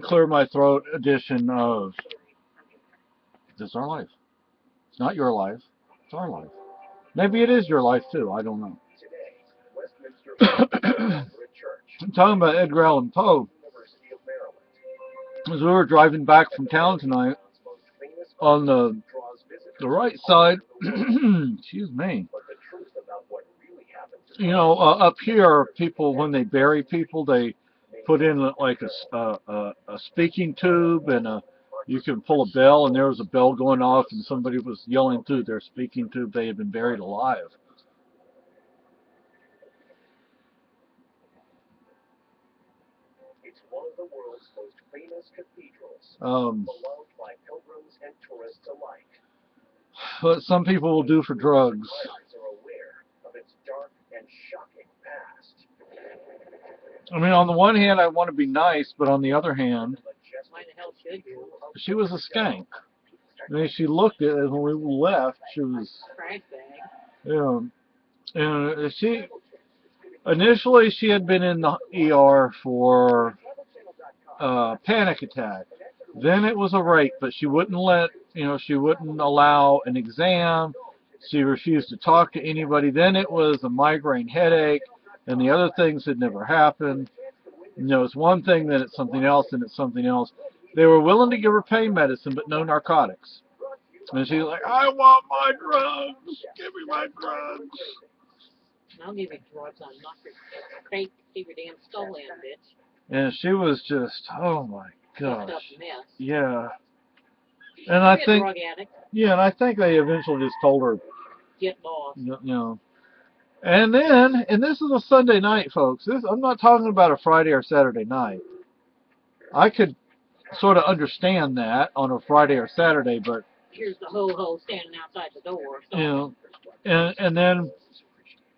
clear my throat edition of This Is Our Life. It's not your life. It's our life. Maybe it is your life too. I don't know. I'm talking about Edgar Allan Poe. As we were driving back from town tonight, on the right side, excuse me. You know, up here, people when they bury people, they put in like a speaking tube, and you can pull a bell, and there was a bell going off, and somebody was yelling through their speaking tube they had been buried alive. It's one of the world's most famous cathedrals, beloved by pilgrims and tourists alike. What some people will do for drugs. I mean, on the one hand, I want to be nice, but on the other hand, she was a skank. I mean, she looked at it when we left. She was, and she initially she had been in the ER for panic attack. Then it was a rape, but she wouldn't she wouldn't allow an exam. She refused to talk to anybody. Then it was a migraine headache, and the other things had never happened. It's one thing, then it's something else, and it's something else. They were willing to give her pain medicine, but no narcotics. And she's like, I want my drugs. Give me my drugs. I'll give you drugs. I'm not your fake, keep your damn skull in, bitch. And she was just, oh my gosh. Yeah. And I think, yeah, and I think they eventually just told her, get lost. And then, and this is a Sunday night, folks. I'm not talking about a Friday or Saturday night. I could sort of understand that on a Friday or Saturday, but here's the ho-ho standing outside the door. So. And then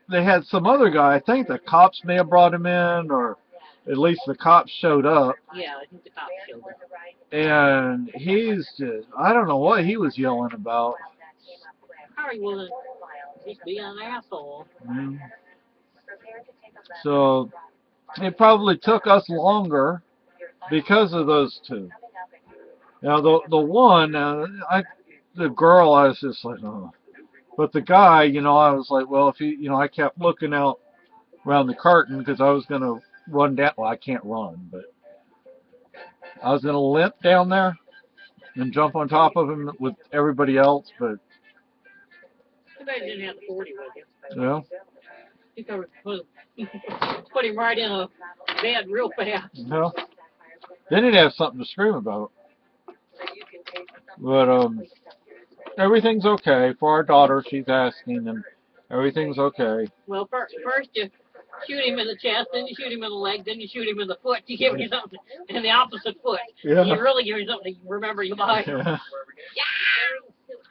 they had some other guy. I think the cops may have brought him in, or at least the cops showed up. Yeah, I think the cops showed up. And he's just, I don't know what he was yelling about. Probably wasn't just being an asshole. Mm. So it probably took us longer because of those two. Now the one, the girl, I was just like, oh. But the guy, I was like, well, if he, I kept looking out around the curtain because I was gonna run down. Well, I can't run, but I was gonna limp down there and jump on top of him with everybody else, but. I didn't have the 40 with you. Yeah. You could put him right in a bed real fast. Yeah. Then he'd have something to scream about. But everything's okay for our daughter. She's asking, and everything's okay. Well, first you shoot him in the chest, then you shoot him in the leg, then you shoot him in the foot. You give him something in the opposite foot. Yeah. You really give him something to remember your life. Yeah.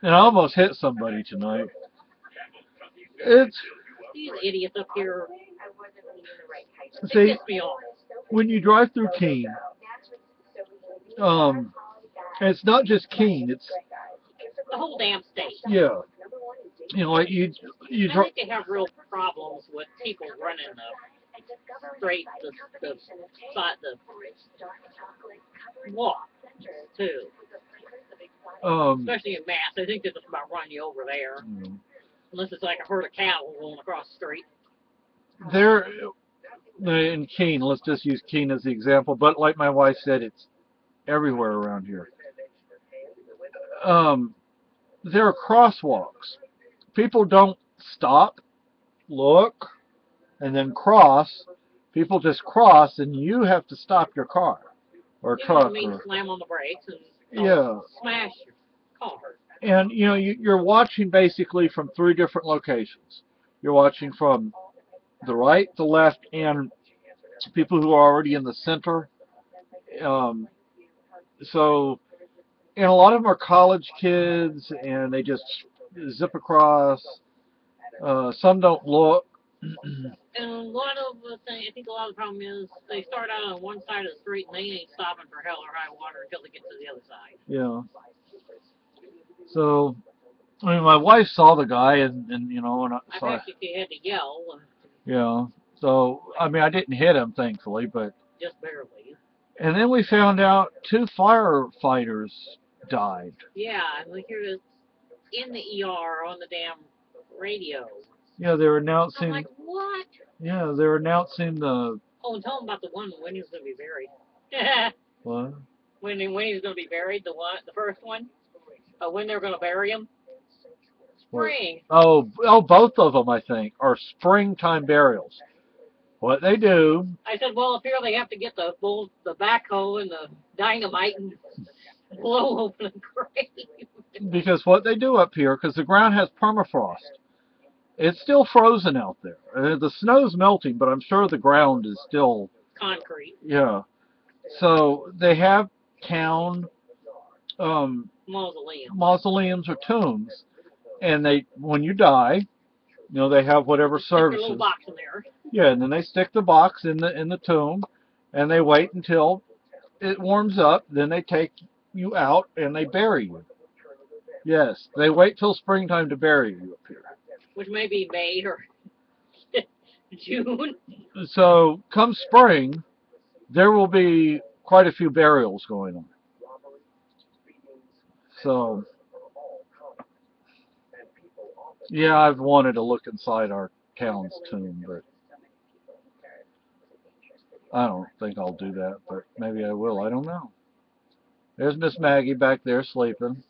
And I almost hit somebody tonight. These idiots up here. See, when you drive through Keene, it's not just Keene. It's the whole damn state. Yeah. Like you I think they have real problems with people running the straight, the walk too. Especially in Mass, I think they just about run you over there. Mm. Unless it's like a herd of cattle going across the street. There, in Keene, let's just use Keene as the example, but like my wife said, it's everywhere around here. There are crosswalks. People don't stop, look, and then cross. People just cross, and you have to stop your car or truck. Slam on the brakes and smash your car. And, you're watching basically from three different locations. You're watching from the right, the left, and people who are already in the center. So, and a lot of them are college kids, and they just zip across. Some don't look. And a lot of the thing, I think a lot of the problem is they start out on one side of the street and they ain't stopping for hell or high water until they get to the other side. Yeah. So, I mean, my wife saw the guy, and I actually had to yell. Yeah. So, I mean, I didn't hit him, thankfully, but. Just barely. And then we found out 2 firefighters died. Yeah, and we hear this in the ER on the damn radio. Yeah, they're I'm announcing. like, what? Yeah, they're announcing the. Oh, and tell them about the one when he was going to be buried. What? when he was going to be buried, the first one. When they were going to bury him. Spring. Oh, both of them I think are springtime burials. What they do. I said, well, up here they have to get the backhoe and the dynamite and blow open the grave. Because what they do up here, because the ground has permafrost, it's still frozen out there. The snow's melting, but I'm sure the ground is still concrete. Yeah. So they have town mausoleums or tombs, and when you die, they have whatever services. Stick a little box in there. Yeah, and then they stick the box in the tomb, and they wait until it warms up. Then they take you out and they bury you. Yes, they wait till springtime to bury you up here. Which may be May or June. So come spring, there will be quite a few burials going on. So, yeah, I've wanted to look inside our town's tomb, but I don't think I'll do that, but maybe I will. I don't know. There's Miss Maggie back there sleeping.